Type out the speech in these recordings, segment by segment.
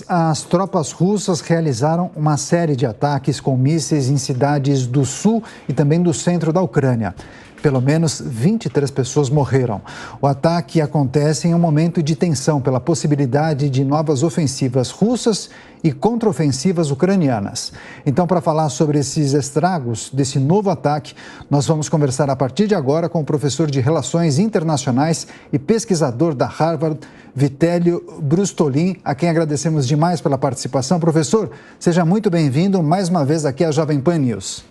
As tropas russas realizaram uma série de ataques com mísseis em cidades do sul e também do centro da Ucrânia. Pelo menos 23 pessoas morreram. O ataque acontece em um momento de tensão pela possibilidade de novas ofensivas russas e contraofensivas ucranianas. Então, para falar sobre esses estragos desse novo ataque, nós vamos conversar a partir de agora com o professor de Relações Internacionais e pesquisador da Harvard, Vitélio Brustolin, a quem agradecemos demais pela participação. Professor, seja muito bem-vindo mais uma vez aqui à Jovem Pan News.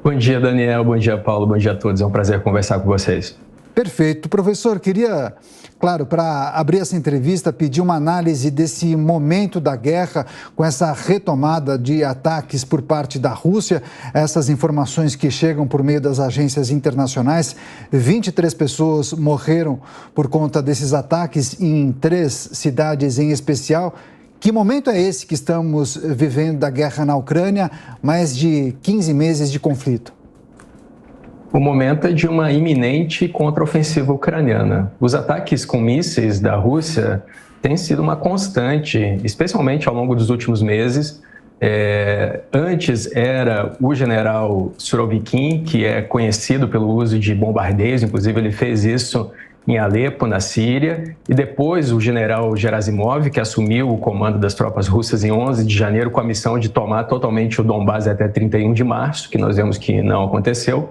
Bom dia, Daniel. Bom dia, Paulo. Bom dia a todos. É um prazer conversar com vocês. Perfeito. Professor, queria, claro, para abrir essa entrevista, pedir uma análise desse momento da guerra, com essa retomada de ataques por parte da Rússia, essas informações que chegam por meio das agências internacionais. 23 pessoas morreram por conta desses ataques em 3 cidades em especial. Que momento é esse que estamos vivendo da guerra na Ucrânia, mais de 15 meses de conflito? O momento é de uma iminente contraofensiva ucraniana. Os ataques com mísseis da Rússia têm sido uma constante, especialmente ao longo dos últimos meses. Antes era o general Surovikin, que é conhecido pelo uso de bombardeios, inclusive ele fez isso em Alepo, na Síria, e depois o general Gerasimov, que assumiu o comando das tropas russas em 11 de janeiro com a missão de tomar totalmente o Donbás até 31 de março, que nós vemos que não aconteceu.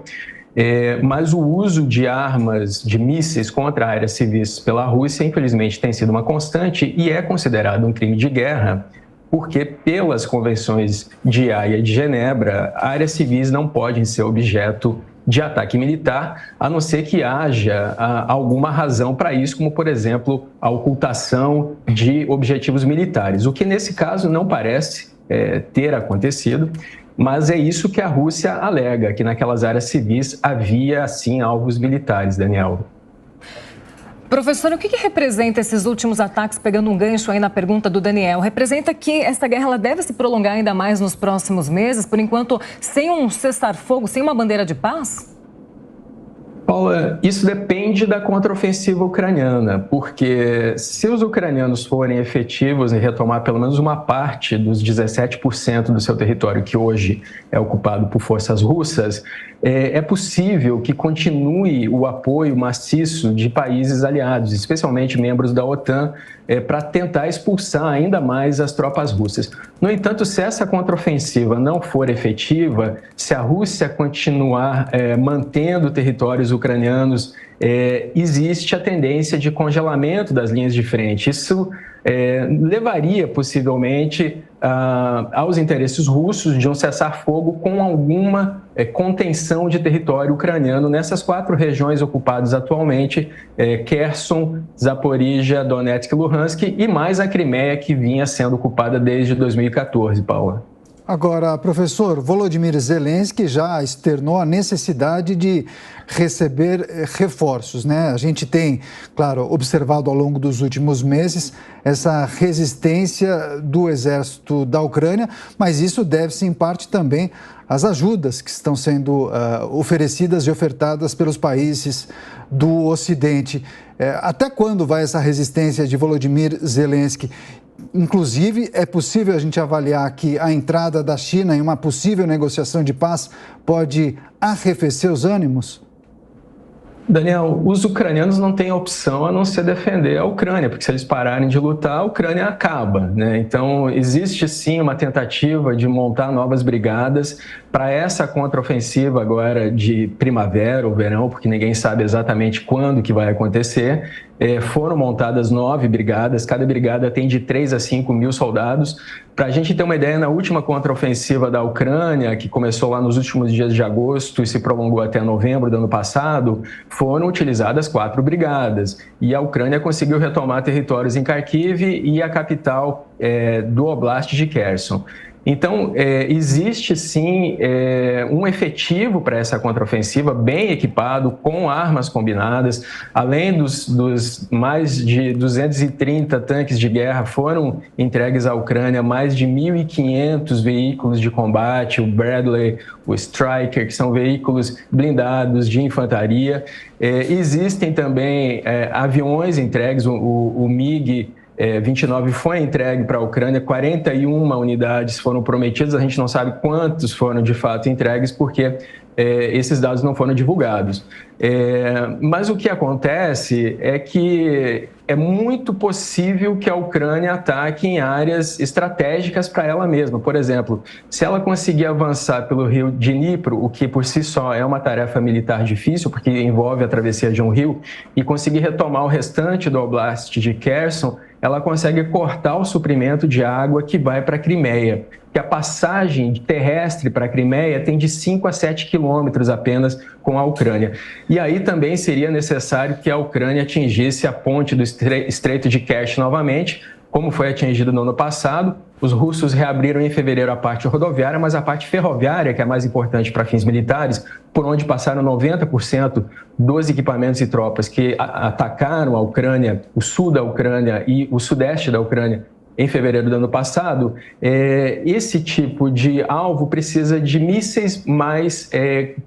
Mas o uso de armas, de mísseis contra áreas civis pela Rússia, infelizmente, tem sido uma constante e é considerado um crime de guerra, porque pelas convenções de Haia e de Genebra, áreas civis não podem ser objeto de ataque militar, a não ser que haja alguma razão para isso, como, por exemplo, a ocultação de objetivos militares, o que nesse caso não parece ter acontecido, mas é isso que a Rússia alega, que naquelas áreas civis havia, sim, alvos militares, Daniel. Professor, o que representa esses últimos ataques, pegando um gancho aí na pergunta do Daniel? Representa que essa guerra ela deve se prolongar ainda mais nos próximos meses, por enquanto, sem um cessar-fogo, sem uma bandeira de paz? Paula, isso depende da contraofensiva ucraniana, porque se os ucranianos forem efetivos em retomar pelo menos uma parte dos 17% do seu território que hoje é ocupado por forças russas, é possível que continue o apoio maciço de países aliados, especialmente membros da OTAN, para tentar expulsar ainda mais as tropas russas. No entanto, se essa contraofensiva não for efetiva, se a Rússia continuar mantendo territórios ucranianos, existe a tendência de congelamento das linhas de frente. Isso levaria possivelmente aos interesses russos de um cessar-fogo com alguma contenção de território ucraniano nessas 4 regiões ocupadas atualmente, Kherson, Zaporizhia, Donetsk e Luhansk, e mais a Crimeia, que vinha sendo ocupada desde 2014, Paula. Agora, professor, Volodymyr Zelensky já externou a necessidade de receber reforços, né? A gente tem, claro, observado ao longo dos últimos meses essa resistência do exército da Ucrânia, mas isso deve-se em parte também às ajudas que estão sendo oferecidas e ofertadas pelos países do Ocidente. Até quando vai essa resistência de Volodymyr Zelensky? Inclusive, é possível a gente avaliar que a entrada da China em uma possível negociação de paz pode arrefecer os ânimos? Daniel, os ucranianos não têm opção a não ser defender a Ucrânia, porque se eles pararem de lutar, a Ucrânia acaba, né? Então, existe sim uma tentativa de montar novas brigadas para essa contraofensiva agora de primavera ou verão, porque ninguém sabe exatamente quando que vai acontecer. Foram montadas 9 brigadas, cada brigada tem de 3 a 5 mil soldados. Para a gente ter uma ideia, na última contraofensiva da Ucrânia, que começou lá nos últimos dias de agosto e se prolongou até novembro do ano passado, foram utilizadas 4 brigadas. E a Ucrânia conseguiu retomar territórios em Kharkiv e a capital do Oblast de Kherson. Então, existe sim um efetivo para essa contraofensiva, bem equipado, com armas combinadas. Além dos mais de 230 tanques de guerra, foram entregues à Ucrânia mais de 1.500 veículos de combate, o Bradley, o Stryker, que são veículos blindados de infantaria. Existem também aviões entregues, o MiG 29 foi entregue para a Ucrânia, 41 unidades foram prometidas, a gente não sabe quantos foram de fato entregues, porque esses dados não foram divulgados. Mas o que acontece é que é muito possível que a Ucrânia ataque em áreas estratégicas para ela mesma. Por exemplo, se ela conseguir avançar pelo rio Dnipro, o que por si só é uma tarefa militar difícil, porque envolve a travessia de um rio, e conseguir retomar o restante do Oblast de Kherson, ela consegue cortar o suprimento de água que vai para a Crimeia. Que a passagem terrestre para a Crimeia tem de 5 a 7 quilômetros apenas com a Ucrânia. E aí também seria necessário que a Ucrânia atingisse a ponte do Estreito de Kerch novamente, como foi atingido no ano passado. Os russos reabriram em fevereiro a parte rodoviária, mas a parte ferroviária, que é mais importante para fins militares, por onde passaram 90% dos equipamentos e tropas que atacaram a Ucrânia, o sul da Ucrânia e o sudeste da Ucrânia, em fevereiro do ano passado, esse tipo de alvo precisa de mísseis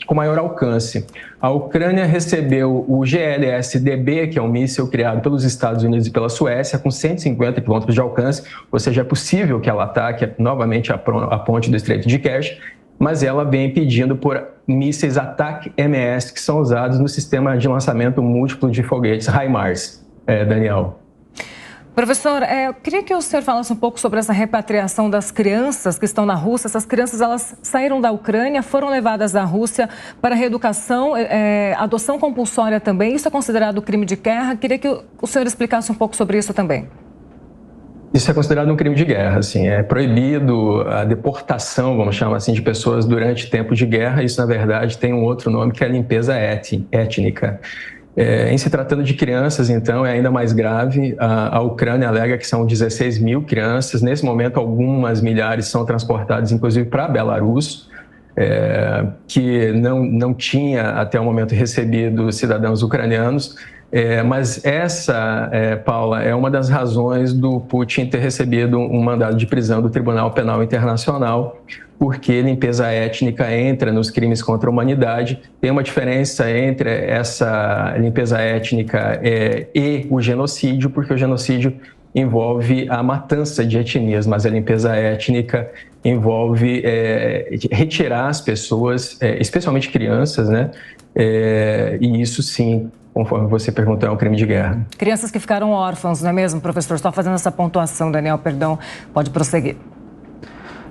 com maior alcance. A Ucrânia recebeu o GLSDB, que é um míssil criado pelos Estados Unidos e pela Suécia, com 150 quilômetros de alcance, ou seja, é possível que ela ataque novamente a ponte do Estreito de Kerch, mas ela vem pedindo por mísseis ATAC-MS, que são usados no sistema de lançamento múltiplo de foguetes HIMARS. Daniel. Professor, eu queria que o senhor falasse um pouco sobre essa repatriação das crianças que estão na Rússia. Essas crianças, elas saíram da Ucrânia, foram levadas à Rússia para reeducação, adoção compulsória também. Isso é considerado crime de guerra? Queria que o senhor explicasse um pouco sobre isso também. Isso é considerado um crime de guerra, assim, é proibido a deportação, vamos chamar assim, de pessoas durante tempo de guerra. Isso, na verdade, tem um outro nome, que é a limpeza étnica. Em se tratando de crianças, então, é ainda mais grave. A Ucrânia alega que são 16 mil crianças. Nesse momento, algumas milhares são transportadas, inclusive, para a Belarus, que não tinha, até o momento, recebido cidadãos ucranianos. Mas essa, Paula, é uma das razões do Putin ter recebido um mandado de prisão do Tribunal Penal Internacional, porque limpeza étnica entra nos crimes contra a humanidade. Tem uma diferença entre essa limpeza étnica e o genocídio, porque o genocídio envolve a matança de etnias, mas a limpeza étnica envolve retirar as pessoas, especialmente crianças, né? E isso sim, conforme você perguntou, é um crime de guerra. Crianças que ficaram órfãos, não é mesmo, professor? Só fazendo essa pontuação, Daniel, perdão, pode prosseguir.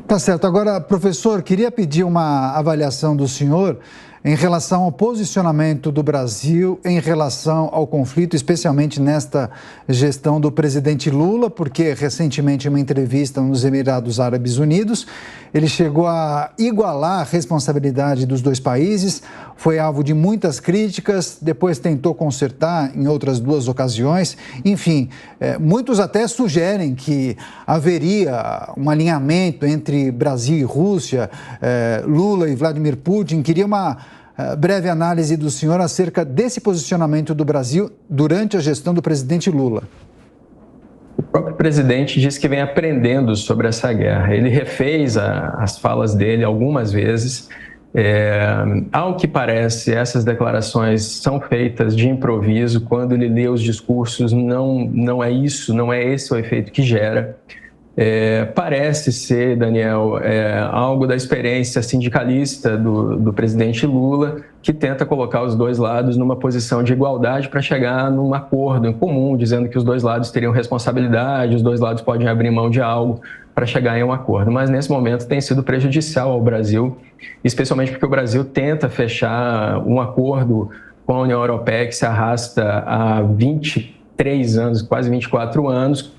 Tá certo. Agora, professor, queria pedir uma avaliação do senhor em relação ao posicionamento do Brasil em relação ao conflito, especialmente nesta gestão do presidente Lula, porque recentemente em uma entrevista nos Emirados Árabes Unidos, ele chegou a igualar a responsabilidade dos dois países, foi alvo de muitas críticas, depois tentou consertar em outras duas ocasiões. Enfim, muitos até sugerem que haveria um alinhamento entre Brasil e Rússia, Lula e Vladimir Putin. Queria uma breve análise do senhor acerca desse posicionamento do Brasil durante a gestão do presidente Lula. O próprio presidente disse que vem aprendendo sobre essa guerra. Ele refez as falas dele algumas vezes. Ao que parece, essas declarações são feitas de improviso. Quando ele lê os discursos, não é esse o efeito que gera. Parece ser, Daniel, algo da experiência sindicalista do presidente Lula, que tenta colocar os dois lados numa posição de igualdade para chegar num acordo em comum, dizendo que os dois lados teriam responsabilidade, os dois lados podem abrir mão de algo para chegar em um acordo. Mas nesse momento tem sido prejudicial ao Brasil, especialmente porque o Brasil tenta fechar um acordo com a União Europeia que se arrasta há 23 anos, quase 24 anos,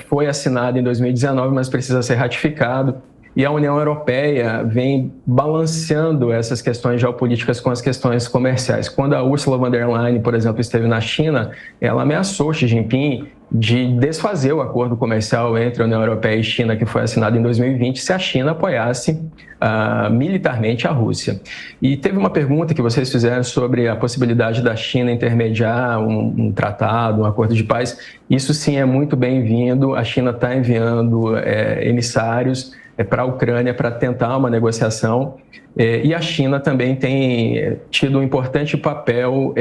foi assinado em 2019, mas precisa ser ratificado. E a União Europeia vem balanceando essas questões geopolíticas com as questões comerciais. Quando a Ursula von der Leyen, por exemplo, esteve na China, ela ameaçou Xi Jinping de desfazer o acordo comercial entre a União Europeia e China, que foi assinado em 2020, se a China apoiasse militarmente a Rússia. E teve uma pergunta que vocês fizeram sobre a possibilidade da China intermediar um tratado, um acordo de paz. Isso sim é muito bem-vindo. A China está enviando emissários. para a Ucrânia para tentar uma negociação. E a China também tem tido um importante papel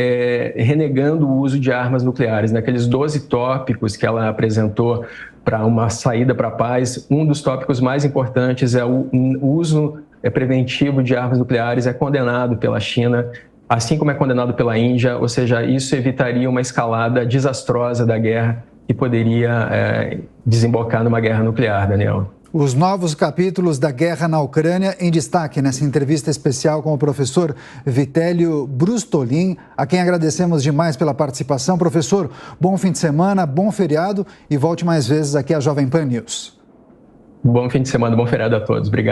renegando o uso de armas nucleares. Naqueles 12 tópicos que ela apresentou para uma saída para a paz, um dos tópicos mais importantes é o uso preventivo de armas nucleares, é condenado pela China, assim como é condenado pela Índia, ou seja, isso evitaria uma escalada desastrosa da guerra que poderia desembocar numa guerra nuclear, Daniel. Os novos capítulos da guerra na Ucrânia em destaque nessa entrevista especial com o professor Vitélio Brustolin, a quem agradecemos demais pela participação. Professor, bom fim de semana, bom feriado e volte mais vezes aqui à Jovem Pan News. Bom fim de semana, bom feriado a todos. Obrigado.